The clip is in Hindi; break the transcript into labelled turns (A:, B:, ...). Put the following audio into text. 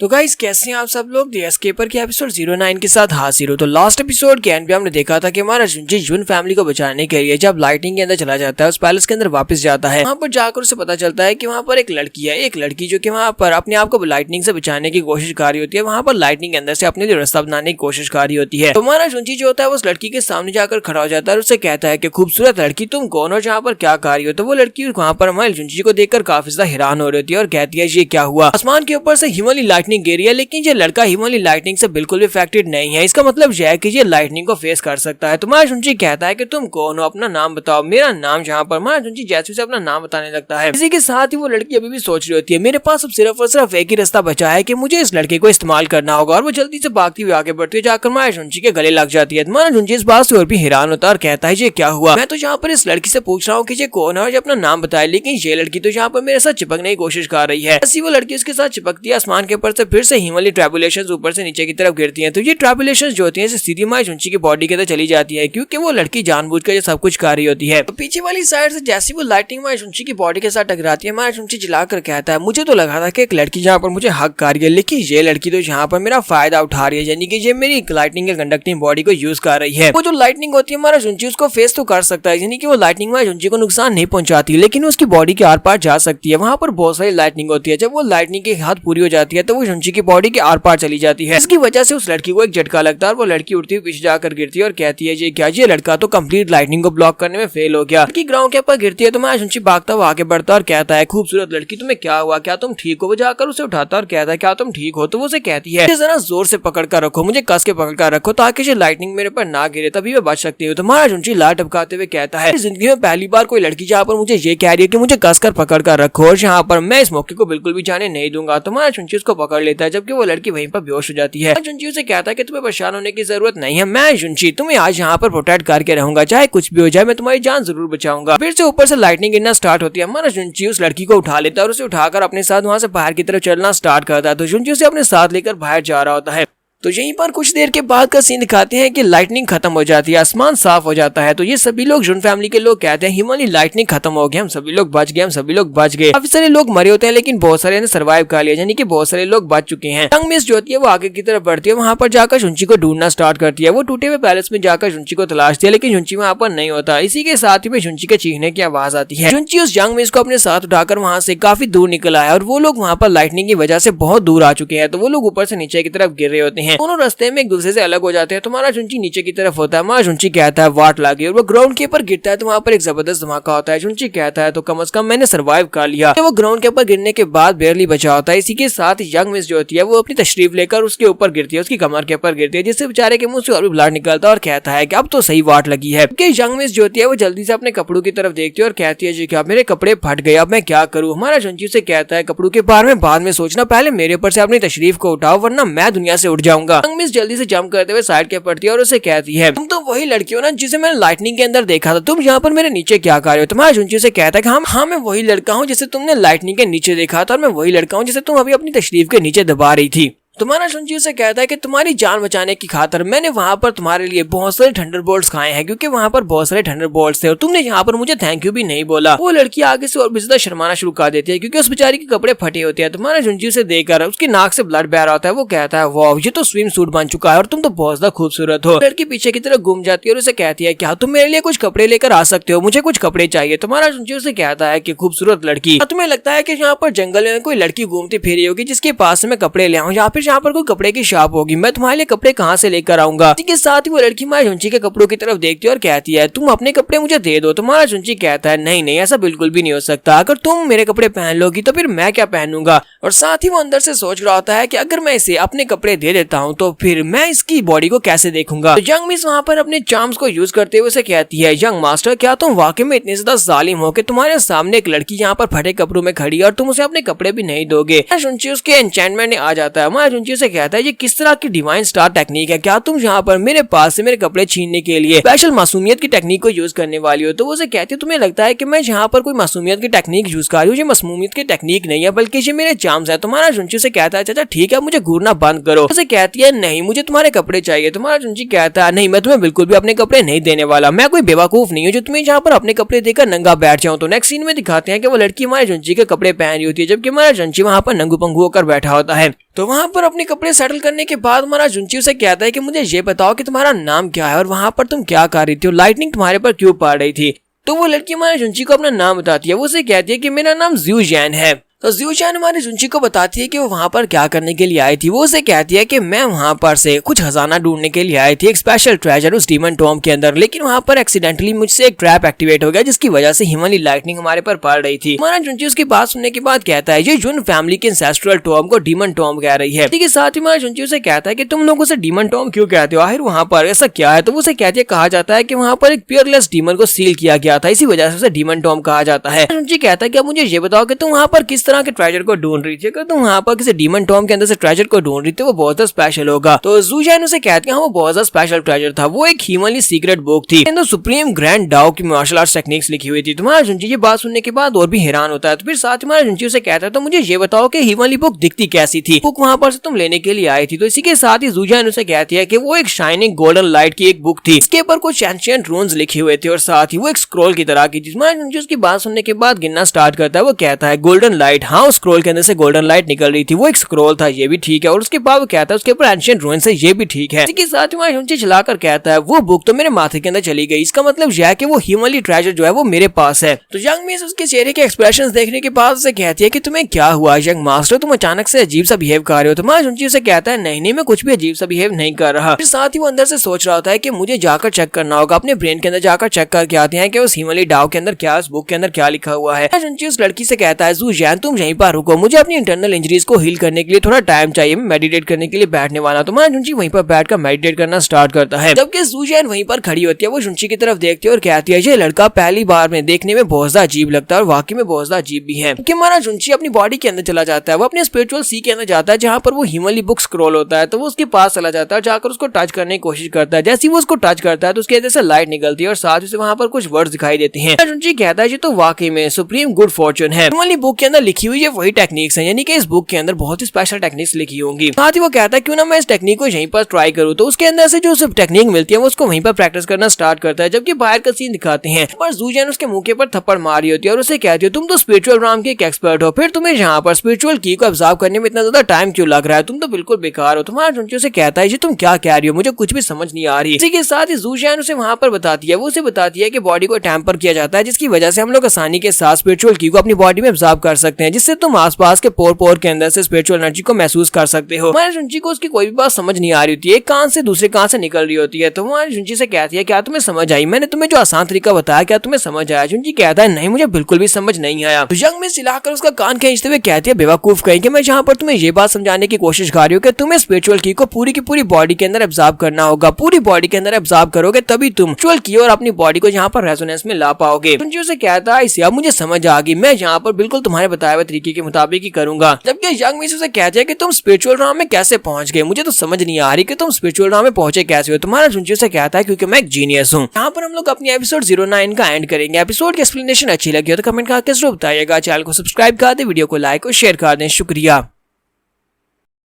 A: तो गाइस कैसे हैं आप सब लोग द एस्केपर के एपिसोड 09 के साथ हाजिर हो। तो लास्ट एपिसोड के एंड पे हमने देखा था कि हमारा जुंजी जुन फैमिली को बचाने के लिए जब लाइटिंग के अंदर चला जाता है, उस पैलेस के अंदर वापस जाता है। वहाँ पर जाकर उसे पता चलता है कि वहाँ पर एक लड़की है, एक लड़की जो कि वहाँ पर अपने आप को लाइटनिंग से बचाने की कोशिश कर रही होती है। वहाँ पर लाइटनिंग के अंदर से अपने लिए रास्ता बनाने की कोशिश कर रही होती है। तो हमारा जुंजी जो होता है उस लड़की के सामने जाकर खड़ा हो जाता है और उसे कहता है कि खूबसूरत लड़की तुम कौन हो, जहाँ पर क्या कर रही हो। तो वो लड़की वहाँ पर हमारे जुंजी को देखकर काफी ज्यादा हैरान हो रही होती है और कहती है ये क्या हुआ। आसमान के ऊपर से हिमालय लाइटनिंग गिरी है, लेकिन ये लड़का हिमालय लाइटनिंग से बिल्कुल भी अफेक्टेड नहीं है। इसका मतलब यह है कि ये लाइटनिंग को फेस कर सकता है। तो माजुंजी कहता है कि तुम कौन हो, अपना नाम बताओ। मेरा नाम, जहाँ पर माजुंजी जैसे अपना नाम बताने लगता है। इसी के साथ ही वो लड़की अभी भी सोच रही होती है मेरे पास अब सिर्फ और सिर्फ एक ही रास्ता बचा है कि मुझे इस लड़के को इस्तेमाल करना होगा। और वो जल्दी से भागती हुई आगे बढ़ती है, जाकर माजुंजी के गले लग जाती है। माजुंजी इस बात से और भी हैरान होता है और कहता है ये क्या हुआ। मैं तो यहाँ पर इस लड़की से पूछ रहा हूँ कि ये कौन है और अपना नाम बताए, लेकिन ये लड़की तो यहाँ पर मेरे साथ चिपकने की कोशिश कर रही है। ऐसी वो लड़की उसके साथ चिपकती है। आसमान के ऊपर से फिर से हिमालय ट्रैबुलेशंस ऊपर से नीचे की तरफ गिरती हैं। तो ये ट्रैबुलेशंस जो होती हैं सीधी माजुंजी की बॉडी के अंदर चली जाती है, क्योंकि वो लड़की जानबूझकर ये सब कुछ कर रही होती है। तो पीछे वाली साइड से जैसी वो लाइटिंग माजुंजी की बॉडी के साथ टकराती है, माजुंजी चिल्लाकर कहता है मुझे तो लगा था कि एक लड़की जहाँ पर मुझे हक कर रही है, लेकिन ये लड़की तो यहाँ पर मेरा फायदा उठा रही है, यानी कि ये मेरी लाइटनिंग के कंडक्टिंग बॉडी को यूज कर रही है। वो जो लाइटनिंग होती है माजुंजी उसको फेस तो कर सकता है, यानी कि वो लाइटनिंग माजुंजी को नुकसान नहीं पहुंचाती, लेकिन उसकी बॉडी के आर पार जा सकती है। वहाँ पर बहुत सारी लाइटनिंग होती है। जब वो लाइटनिंग की हद पूरी हो जाती है तो वो जुंजी की बॉडी के आर पार चली जाती है। इसकी वजह से उस लड़की को एक झटका लगता है और वो लड़की उठती हुई पीछे जाकर गिरती है और कहती है ये क्या, ये लड़का तो कंप्लीट लाइटनिंग को ब्लॉक करने में फेल हो गया। लड़की ग्राउंड के ऊपर गिरती है तो माजुंजी भागता हुआ आगे बढ़ता और कहता है खूबसूरत लड़की तुम्हें क्या हुआ, क्या तुम ठीक हो। वो जाकर उसे उठाता और कहता है क्या तुम ठीक हो। तो वो उसे कहती है जरा जोर से पकड़ कर रखो, मुझे कस के पकड़ कर रखो ताकि ये लाइटनिंग मेरे पर ना गिरे, तभी मैं बच सकती हूँ। तो माजुंजी लात टपकाते हुए कहता है जिंदगी में पहली बार कोई लड़की जहाँ पर मुझे ये कह रही है कि मुझे कस कर पकड़ कर रखो और यहाँ पर मैं इस मौके को बिल्कुल भी जाने नहीं दूंगा। तो माजुंजी उसको पकड़ लेता है, जबकि वो लड़की वहीं पर बेहोश हो जाती है। जुंजी उसे कहता है कि तुम्हें परेशान होने की जरूरत नहीं है, मैं जुंजी तुम्हें आज यहाँ पर प्रोटेक्ट करके रहूंगा, चाहे कुछ भी हो जाए मैं तुम्हारी जान जरूर बचाऊंगा। फिर से ऊपर से लाइटनिंग गिरना स्टार्ट होती है। हमारा जुंजी उस लड़की को उठा लेता है और उसे उठाकर अपने साथ वहाँ से बाहर की तरफ चलना स्टार्ट करता है। तो जुंजी उसे अपने साथ लेकर बाहर जा रहा होता है। तो यहीं पर कुछ देर के बाद का सीन दिखाते हैं कि लाइटनिंग खत्म हो जाती है, आसमान साफ हो जाता है। तो ये सभी लोग जुन फैमिली के लोग कहते हैं हिमालय लाइटनिंग खत्म हो गया, हम सभी लोग बच गए, हम सभी लोग बच गए। काफी सारे लोग मरे होते हैं लेकिन बहुत सारे ने सर्वाइव कर लिया, यानी कि बहुत सारे लोग बच चुके हैं। यंग मिस जो होती है वो आगे की तरफ बढ़ती है, वहाँ पर जाकर जुंची को ढूंढना स्टार्ट करती है। वो टूटे हुए पैलेस में जाकर जुंची को तलाशती है, लेकिन जुंची वहाँ पर नहीं होता। इसी के साथ ही जुंची के चीखने की आवाज आती है। जुंची उस यंग मिस को अपने साथ उठाकर वहाँ से काफी दूर निकल आया और वो लोग वहाँ पर लाइटनिंग की वजह से बहुत दूर आ चुके हैं। तो वो लोग ऊपर से नीचे की तरफ गिर रहे होते हैं, दोनों रास्ते में दूसरे से अलग हो जाते हैं। तो हमारा जुंची नीचे की तरफ होता है, माजुंजी कहता है वाट लगी, और वो ग्राउंड के ऊपर गिरता है तो वहाँ पर एक जबरदस्त धमाका होता है। जुंची कहता है तो कम से कम मैंने सर्वाइव कर लिया। तो वो ग्राउंड के ऊपर गिरने के बाद बेयरली बचा होता है। इसी के साथ यंग मिस जो होती है वो अपनी तशरीफ लेकर उसके ऊपर गिरती है, उसकी कमर के ऊपर गिरती है, जिससे बेचारे के मुंह से और भी ब्लड निकलता है और कहता है कि अब तो सही वाट लगी है। यंग मिस जो होती है वो जल्दी से अपने कपड़ों की तरफ देखती है और कहती है जी क्या मेरे कपड़े फट गए, अब मैं क्या करूँ। हमारा जुंची से कहता है कपड़ों के बारे में बाद में सोचना, पहले मेरे ऊपर से अपनी तशरीफ को उठाओ वरना मैं दुनिया से उठ जाऊंगा। यंग मिस जल्दी से जंप करते हुए साइड के पड़ती है और उसे कहती है तुम तो वही लड़की हो ना जिसे मैंने लाइटनिंग के अंदर देखा था, तुम यहाँ पर मेरे नीचे क्या कर रहे हो। तुम्हारा जुंची से कहता है कि हाँ मैं वही लड़का हूँ जिसे तुमने लाइटनिंग के नीचे देखा था और मैं वही लड़का हूँ जिसे तुम अभी अपनी तशरीफ के नीचे दबा रही थी। तुम्हारा जुंजी से कहता है कि तुम्हारी जान बचाने की खातिर मैंने वहाँ पर तुम्हारे लिए बहुत सारे थंडरबोल्ट्स खाए हैं, क्योंकि वहाँ पर बहुत सारे थंडरबोल्ट्स थे और तुमने यहाँ पर मुझे थैंक यू भी नहीं बोला। वो लड़की आगे से और भी ज्यादा शर्माना शुरू कर देती है, क्योंकि उस बेचारी के कपड़े फटे होते हैं। तुम्हारा जुंजी से देखकर उसकी नाक से ब्लड बह रहा होता है। वो कहता है वाह ये तो स्विम सूट बन चुका है और तुम तो बहुत ज्यादा खूबसूरत हो। लड़की पीछे की तरफ घूम जाती है और उसे कहती है क्या तुम मेरे लिए कुछ कपड़े लेकर आ सकते हो, मुझे कुछ कपड़े चाहिए। तुम्हारा जुंजी उसे कहता है कि खूबसूरत लड़की तुम्हें लगता है कि यहाँ पर जंगल में कोई लड़की घूमती फिरी होगी जिसके पास से मैं कपड़े ले आऊँ, या फिर यहाँ पर कोई कपड़े की शॉप होगी, मैं तुम्हारे लिए कपड़े कहाँ से लेकर आऊंगा। इसी के साथ ही वो लड़की माजुंजी के कपड़ों की तरफ देखती है और कहती है तुम अपने कपड़े मुझे दे दो। तुम्हारा जुंजी कहता है नहीं नहीं ऐसा बिल्कुल भी नहीं हो सकता, अगर तुम मेरे कपड़े पहन लोगी तो फिर मैं क्या पहनूंगा। और साथ ही वो अंदर से सोच रहा होता है कि अगर मैं इसे अपने कपड़े दे देता हूँ तो फिर मैं इसकी बॉडी को कैसे देखूंगा। तो यंग मिस वहाँ पर अपने चार्म्स को यूज करते हुए उसे कहती है यंग मास्टर क्या तुम वाकई में इतने ज्यादा जालिम हो कि तुम्हारे सामने एक लड़की यहाँ पर फटे कपड़ों में खड़ी है और तुम उसे अपने कपड़े भी नहीं दोगे। जुंजी उसके एन्चेंटमेंट में आ जाता है। हमारा जुंची से कहता है ये किस तरह की डिवाइन स्टार टेक्निक है, क्या तुम यहाँ पर मेरे पास से मेरे कपड़े छीनने के लिए स्पेशल मासूमियत की टेक्निक को यूज करने वाली हो। तो वो उसे कहती है तुम्हें लगता है कि मैं यहाँ पर कोई मासूमियत की टेक्निक यूज कर रही हूँ, ये मासूमियत की टेक्निक नहीं है बल्कि ये मेरे चार्म्स है। तुम्हारा जुंची से कहता है चाचा ठीक है मुझे घूरना बंद करो। उसे कहती है नहीं मुझे तुम्हारे कपड़े चाहिए। तुम्हारा जुंची कहता है नहीं मैं तुम्हें बिल्कुल भी अपने कपड़े नहीं देने वाला, मैं कोई बेवकूफ नहीं हूँ जो तुम्हें यहाँ पर अपने कपड़े देकर नंगा बैठ जाऊँ। तो नेक्स्ट सीन में दिखाते हैं कि वो लड़की हमारे जुंची के कपड़े पहन रही होती है जबकि हमारा जुंची वहाँ पर नंगू पंगू होकर बैठा होता है। तो वहाँ पर अपने कपड़े सेटल करने के बाद हमारा जुंची उसे कहता है कि मुझे ये बताओ कि तुम्हारा नाम क्या है और वहाँ पर तुम क्या कर रही थी और लाइटनिंग तुम्हारे पर क्यों पड़ रही थी। तो वो लड़की हमारे जुंची को अपना नाम बताती है। वो उसे कहती है कि मेरा नाम ज़्यूजैन है। तो ज़्यूजैन हमारी जुंची को बताती है कि वो वहाँ पर क्या करने के लिए आई थी। वो उसे कहती है कि मैं वहाँ पर से कुछ खजाना ढूंढने के लिए आई थी, एक स्पेशल ट्रेजर उस डीमन टॉम के अंदर, लेकिन वहाँ पर एक्सीडेंटली मुझसे एक ट्रैप एक्टिवेट हो गया जिसकी वजह से हिमालय लाइटनिंग हमारे पर पड़ रही थी। हमारा जुंची उसकी बात सुनने के बाद कहता है ये जुन फैमिली के एंसेस्ट्रल टॉम को डीमन टॉम कह रही है। ठीक साथ ही हमारा जुंची उसे कहता है कि तुम लोग उसे डीमन टॉम क्यों कहते हो, आखिर वहाँ पर ऐसा क्या है। तो वो उसे कहती है कहा जाता है कि वहाँ पर एक पियरलेस डीमन को सील किया गया था, इसी वजह से उसे डीमन टॉम कहा जाता है। जुंची कहता है कि अब मुझे ये बताओ कि तुम वहाँ पर किस तरह के ट्रेजर को ढूंढ रही थी, अगर तुम वहाँ पर किसी डीमन टॉम के अंदर से ट्रेजर को ढूंढ रही थी वो बहुत स्पेशल होगा। तो ज़्यूजैन उसे कहती है वो बहुत स्पेशल ट्रेजर था, वो एक ह्यूमनली सीक्रेट बुक थी, सुप्रीम ग्रैंड डाओ की मार्शल आर्ट्स टेक्निक्स लिखी हुई थी। तुम्हारा जुंची ये बात सुनने के बाद और भी हैरान होता है। तो फिर साथ हमारा जुंची उसे कहता है तो मुझे ये बताओ कि ह्यूमनली बुक दिखती कैसी थी, बुक वहाँ पर से तुम लेने के लिए आई थी। तो इसी के साथ ही ज़्यूजैन उसे कहती है कि वो एक शाइनिंग गोल्डन लाइट की एक बुक थी, इसके ऊपर कुछ एंशिएंट रून्स लिखे हुए थे और साथ ही वो एक स्क्रॉल की तरह की थी। हमारा जुंची उसकी बात सुनने के बाद गिनना स्टार्ट करता है। वो कहता है गोल्डन लाइट, हाँ उस स्क्रॉल के अंदर से गोल्डन लाइट निकल रही थी, वो एक स्क्रॉल था, ये भी ठीक है। और उसके बाद वो कहता है उसके ऊपर एंशिएंट रूइंस है, ये भी ठीक है। इसके साथ ही जुंची चलाकर कहता है वो बुक तो मेरे माथे के अंदर चली गई, इसका मतलब यह है कि वो ह्यूमनली ट्रेजर जो है वो मेरे पास है। तो यंग मिस उसके चेहरे के एक्सप्रेशंस देखने के बाद उसे कहती है कि तुम्हें क्या हुआ यंग मास्टर, तुम अचानक से अजीब सा बिहेव कर रहे हो। तो हमारा जुंची उसे कहता है नहीं नहीं मैं कुछ भी अजीब सा बिहेव नहीं कर रहा। फिर साथ ही वो अंदर से सोच रहा होता है कि मुझे जाकर चेक करना होगा, अपने ब्रेन के अंदर जाकर चेक करके आते हैं कि उस ह्यूमनली डाओ के अंदर क्या, उस बुक के अंदर क्या लिखा हुआ है। जुंची उस लड़की से कहता है ज़्यूजैन तुम यहीं पर रुको, मुझे अपनी इंटरनल इंजरीज को हील करने के लिए थोड़ा टाइम चाहिए, मैं मेडिटेट करने के लिए बैठने वाला। तो हमारा जुंची वहीं पर बैठकर मेडिटेट करना स्टार्ट करता है। जबकि ज़्यूजैन वहीं पर खड़ी होती है, वो जुंची की तरफ देखती है और कहती है ये लड़का पहली बार में देखने में बहुत ज्यादा अजीब लगता है और वाकई में बहुत ज्यादा अजीब भी है। क्योंकि हमारा जुंची अपनी बॉडी के अंदर चला जाता है, वो अपने स्पिरिचुअल सी के अंदर जाता है जहाँ पर वो ह्यूमनली बुक स्क्रॉल होता है। तो वो उसके पास चला जाता है, जाकर उसको टच करने की कोशिश करता है। जैसे ही वो उसको टच करता है तो उसके अंदर से लाइट निकलती है और साथ ही वहाँ पर कुछ वर्ड्स दिखाई देते हैं। जुंची कहता है ये तो वाकई में सुप्रीम गुड फॉर्चून है, ह्यूमनली बुक के अंदर लिखी हुई है वही टेक्निक्स है, यानी कि इस बुक के अंदर बहुत ही स्पेशल टेक्निक्स लिखी होंगी। साथ ही वो कहता है क्यों ना मैं इस टेक्निक को यहीं पर ट्राई करूँ। तो उसके अंदर से जो सब टेक्निक मिलती है वो उसको वहीं पर प्रैक्टिस करना स्टार्ट करता है। जबकि बाहर का सीन दिखाते हैं पर ज़्यूजैन उसके मुंह के पर थप्पड़ मारी होती है और उसे कहती है तुम तो स्पिरिचुअल राम के एक एक्सपर्ट हो, फिर तुम्हें यहाँ पर स्पिरिचुअल की को ऑब्जर्व करने में इतना ज्यादा टाइम क्यों लग रहा है, तुम तो बिल्कुल बेकार हो। तुम्हारा जुंची से कहता है ये तुम क्या कह रही हो, मुझे कुछ भी समझ नहीं आ रही। इसी के साथ ही ज़्यूजैन उसे वहाँ पर बताती है, वो उसे बताती है कि बॉडी को टैम्पर किया जाता है जिसकी वजह से हम लोग आसानी के साथ स्पिरिचुअल की को अपनी बॉडी में ऑब्जर्व कर सकते हैं, जिससे तुम आसपास के पोर के अंदर से स्पिरिचुअल एनर्जी को महसूस कर सकते हो। हमारे जुंची को उसकी कोई भी बात समझ नहीं आ रही होती है, एक कान से दूसरे कान से निकल रही होती है। तो हमारी जुंची से कहती है क्या तुम्हें समझ आई, मैंने तुम्हें जो आसान तरीका बताया क्या तुम्हें समझ आया। जुंची कहता है नहीं मुझे बिल्कुल भी समझ नहीं आया। तो यंग मिस चिल्लाकर उसका कान खींचते हुए कहती है बेवकूफ कहीं कि मैं जहाँ पर तुम्हें ये बात समझाने की कोशिश कर रही हूँ कि तुम्हें स्पिरिचुअल की को पूरी की पूरी बॉडी के अंदर एब्जॉर्ब करना होगा, पूरी बॉडी के अंदर एब्जॉर्ब करोगे तभी तुम स्पिरिचुअल की और अपनी बॉडी को यहाँ पर रेजोनेंस में ला पाओगे। जुंची उसे कहता है इसे अब मुझे समझ आ गई, मैं यहाँ पर बिल्कुल तुम्हारे बताए हुए तरीके के मुताबिक ही करूंगा। जबकि यंग मिस उसे कहते हैं कि तुम स्पिरिचुअल राम में कैसे पहुंच गए, मुझे तो समझ नहीं आ रही कि तुम स्पिरिचुअल राम में पहुंचे कैसे हो। तुम्हारा जुंची से कहता है क्योंकि मैं एक जीनियस हूँ। यहाँ पर हम लोग अपनी एपिसोड 09 का एंड करेंगे। एपिसोड की एक्सप्लेनेशन अच्छी लगी हो तो कमेंट करके जरूर बताइएगा। चैनल को सब्सक्राइब कर दे, वीडियो को लाइक और शेयर कर दें। शुक्रिया।